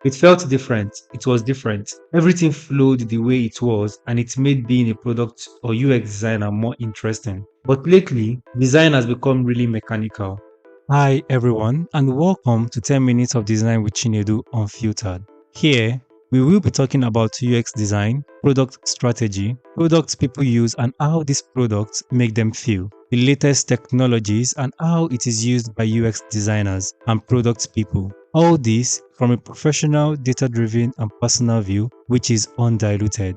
It felt different. It was different. Everything flowed the way it was, and it made being a product or UX designer more interesting. But lately, design has become really mechanical. Hi everyone, and welcome to 10 Minutes of Design with Chinedu Unfiltered. Here, we will be talking about UX design, product strategy, products people use, and how these products make them feel, the latest technologies, and how it is used by UX designers and product people. All this from a professional, data driven, and personal view, which is undiluted.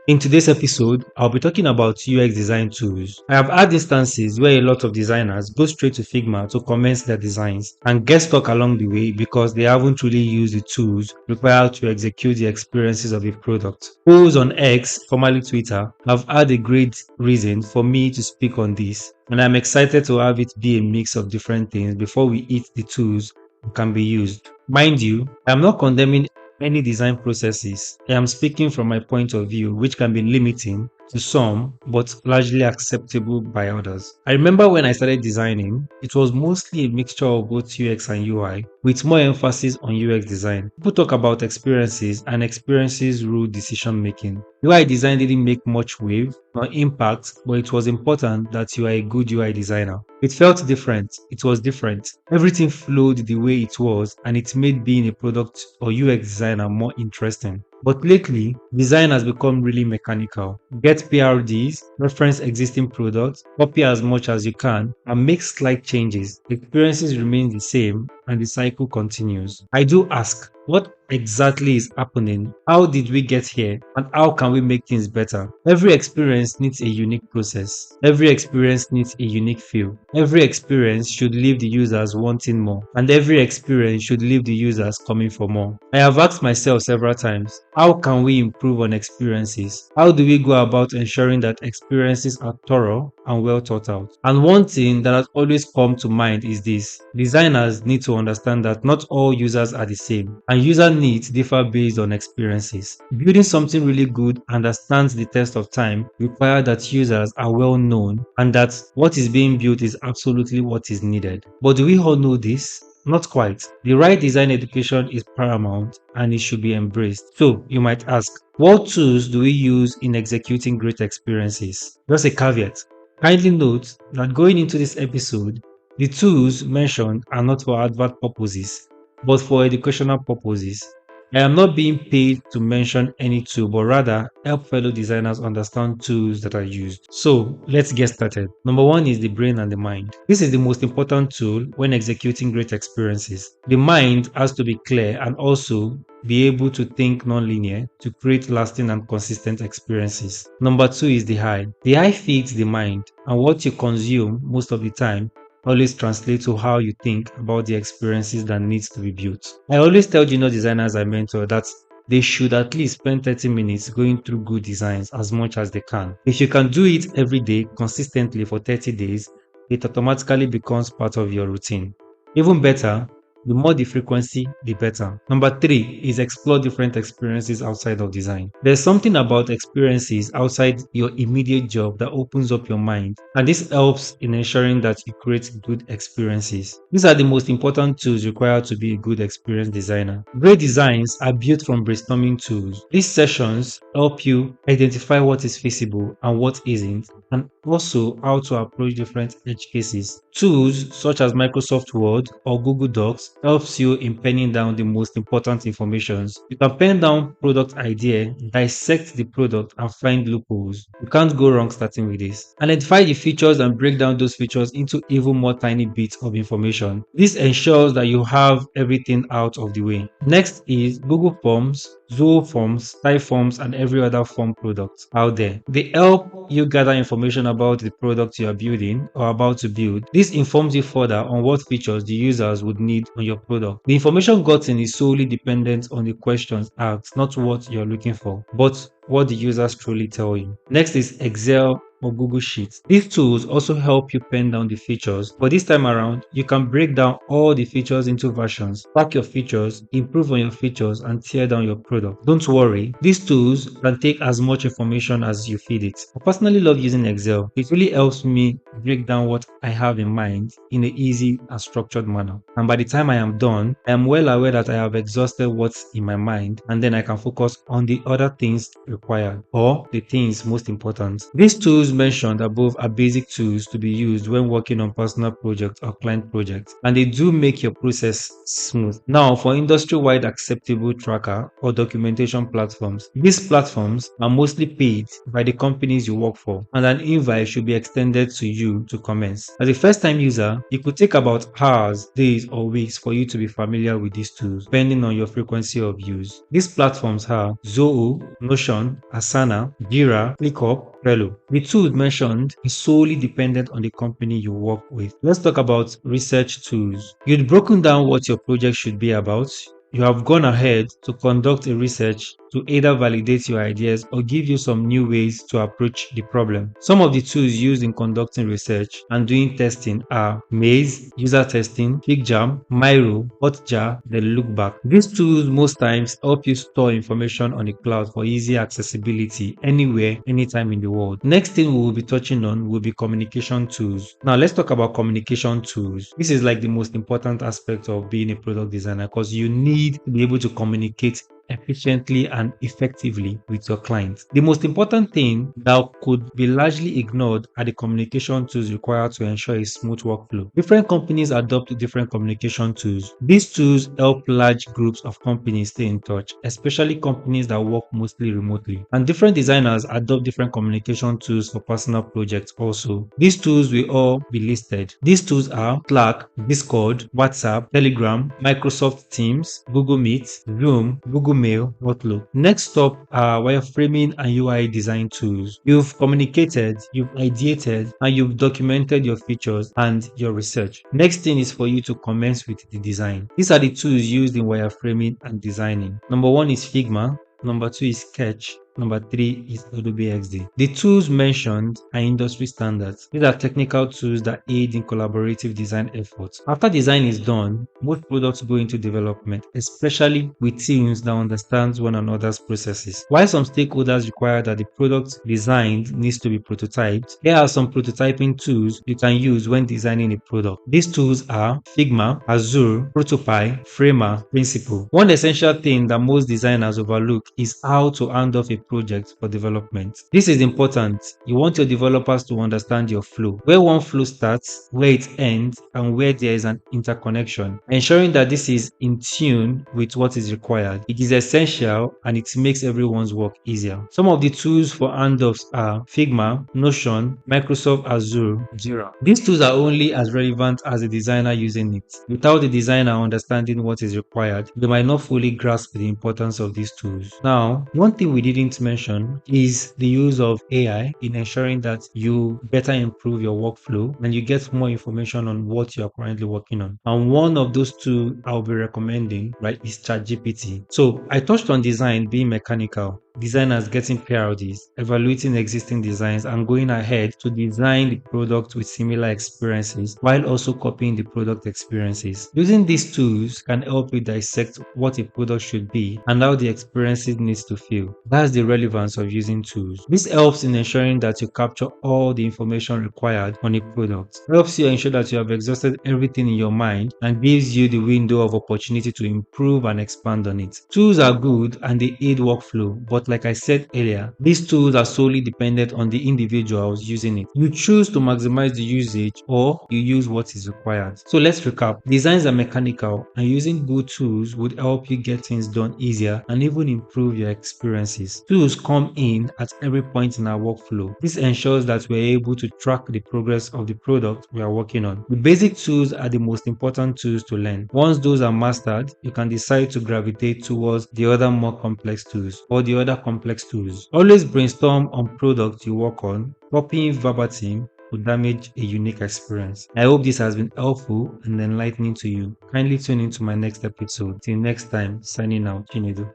In today's episode, I'll be talking about UX design tools. I have had instances where a lot of designers go straight to Figma to commence their designs and get stuck along the way because they haven't really used the tools required to execute the experiences of a product. Posts on X, formerly Twitter, have had a great reason for me to speak on this, and I'm excited to have it be a mix of different things before we eat the tools that can be used. Mind you, I'm not condemning any design processes. I am speaking from my point of view, which can be limiting to some, but largely acceptable by others. I remember when I started designing, it was mostly a mixture of both UX and UI, with more emphasis on UX design. People talk about experiences, and experiences rule decision making. UI design didn't make much wave or impact, but it was important that you are a good UI designer. It felt different. It was different. Everything flowed the way it was, and it made being a product or UX designer more interesting. But lately, design has become really mechanical. Get PRDs, reference existing products, copy as much as you can, and make slight changes. Experiences remain the same, and the cycle continues. I do ask, what exactly is happening? How did we get here? And how can we make things better? Every experience needs a unique process. Every experience needs a unique feel. Every experience should leave the users wanting more. And every experience should leave the users coming for more. I have asked myself several times, how can we improve on experiences? How do we go about ensuring that experiences are thorough and well thought out? And one thing that has always come to mind is this: designers need to understand that not all users are the same, and user needs differ based on experiences. Building something really good and that stands the test of time requires that users are well known and that what is being built is absolutely what is needed. But do we all know this? Not quite. The right design education is paramount and it should be embraced. So, you might ask, what tools do we use in executing great experiences? Just a caveat. Kindly note that going into this episode, the tools mentioned are not for advert purposes, but for educational purposes. I am not being paid to mention any tool, but rather help fellow designers understand tools that are used. So let's get started. Number one is the brain and the mind. This is the most important tool when executing great experiences. The mind has to be clear and also be able to think non-linear to create lasting and consistent experiences. Number two is the eye. The eye feeds the mind, and what you consume most of the time always translate to how you think about the experiences that needs to be built. I always tell junior designers I mentor that they should at least spend 30 minutes going through good designs as much as they can. If you can do it every day consistently for 30 days, it automatically becomes part of your routine. Even better, the more the frequency, the better. Number three is explore different experiences outside of design. There's something about experiences outside your immediate job that opens up your mind, and this helps in ensuring that you create good experiences. These are the most important tools required to be a good experience designer. Great designs are built from brainstorming tools. These sessions help you identify what is feasible and what isn't, and also how to approach different edge cases. Tools such as Microsoft Word or Google Docs helps you in penning down the most important informations. You can pen down product idea, dissect the product and find loopholes. You can't go wrong starting with this. Identify the features and break down those features into even more tiny bits of information. This ensures that you have everything out of the way. Next is Google Forms, Zoho Forms, Typeforms, and every other form product out there. They help you gather information about the product you are building or about to build. This informs you further on what features the users would need on your product. The information gotten is solely dependent on the questions asked, not what you're looking for, but what the users truly tell you. Next is Excel or Google Sheets. These tools also help you pen down the features, but this time around, you can break down all the features into versions, track your features, improve on your features, and tear down your product. Don't worry, these tools can take as much information as you feed it. I personally love using Excel. It really helps me break down what I have in mind in an easy and structured manner. And by the time I am done, I am well aware that I have exhausted what's in my mind, and then I can focus on the other things required or the things most important. These tools mentioned above are basic tools to be used when working on personal projects or client projects, and they do make your process smooth. Now, for industry-wide acceptable tracker or documentation platforms, these platforms are mostly paid by the companies you work for, and an invite should be extended to you to commence. As a first-time user, it could take about hours, days, or weeks for you to be familiar with these tools, depending on your frequency of use. These platforms are Zoho, Notion, Asana, Jira, ClickUp, Trello. The tools mentioned is solely dependent on the company you work with. Let's talk about research tools. You've broken down what your project should be about. You have gone ahead to conduct a research to either validate your ideas or give you some new ways to approach the problem. Some of the tools used in conducting research and doing testing are Maze, user testing, FigJam, Miro, Hotjar, then Lookback. These tools most times help you store information on the cloud for easy accessibility anywhere, anytime in the world. Next thing we will be touching on will be communication tools. Now let's talk about communication tools. This is like the most important aspect of being a product designer because you need to be able to communicate efficiently and effectively with your clients. The most important thing that could be largely ignored are the communication tools required to ensure a smooth workflow. Different companies adopt different communication tools. These tools help large groups of companies stay in touch, especially companies that work mostly remotely. And different designers adopt different communication tools for personal projects also. These tools will all be listed. These tools are Slack, Discord, WhatsApp, Telegram, Microsoft Teams, Google Meet, Zoom, Google Mail, Outlook. Next up are wireframing and UI design tools. You've communicated, you've ideated, and you've documented your features and your research. Next thing is for you to commence with the design. These are the tools used in wireframing and designing. Number one is Figma. Number two is Sketch. Number three is Adobe XD. The tools mentioned are industry standards. These are technical tools that aid in collaborative design efforts. After design is done, most products go into development, especially with teams that understand one another's processes. While some stakeholders require that the product designed needs to be prototyped, here are some prototyping tools you can use when designing a product. These tools are Figma, Azure, Protopie, Framer, Principle. One essential thing that most designers overlook is how to hand off a project for development. This is important. You want your developers to understand your flow, where one flow starts, where it ends, and where there is an interconnection. Ensuring that this is in tune with what is required. It is essential and it makes everyone's work easier. Some of the tools for handoffs are Figma, Notion, Microsoft Azure, Jira. These tools are only as relevant as the designer using it. Without the designer understanding what is required, they might not fully grasp the importance of these tools. Now, one thing we didn't mention is the use of AI in ensuring that you better improve your workflow and you get more information on what you are currently working on. And one of those two I'll be recommending, right, is ChatGPT. So I touched on design being mechanical. Designers getting PRDs, evaluating existing designs, and going ahead to design the product with similar experiences while also copying the product experiences. Using these tools can help you dissect what a product should be and how the experiences needs to feel. That's the relevance of using tools. This helps in ensuring that you capture all the information required on a product. It helps you ensure that you have exhausted everything in your mind and gives you the window of opportunity to improve and expand on it. Tools are good and they aid workflow, but like I said earlier, these tools are solely dependent on the individuals using it. You choose to maximize the usage or you use what is required. So let's recap. Designs are mechanical and using good tools would help you get things done easier and even improve your experiences. Tools come in at every point in our workflow. This ensures that we're able to track the progress of the product we are working on. The basic tools are the most important tools to learn. Once those are mastered, you can decide to gravitate towards the other more complex tools or the other complex tools. Always brainstorm on products you work on. Copying verbatim could damage a unique experience. I hope this has been helpful and enlightening to you. Kindly tune into my next episode. Till next time, signing out, Chinedu.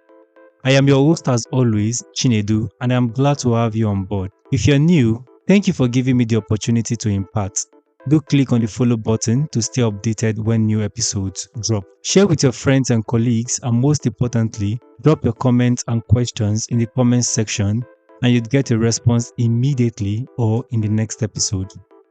I am your host as always, Chinedu, and I'm glad to have you on board. If you're new, Thank you for giving me the opportunity to impart. Do click on the follow button to stay updated when new episodes drop. Share with your friends and colleagues, and most importantly, drop your comments and questions in the comments section, and you'd get a response immediately or in the next episode.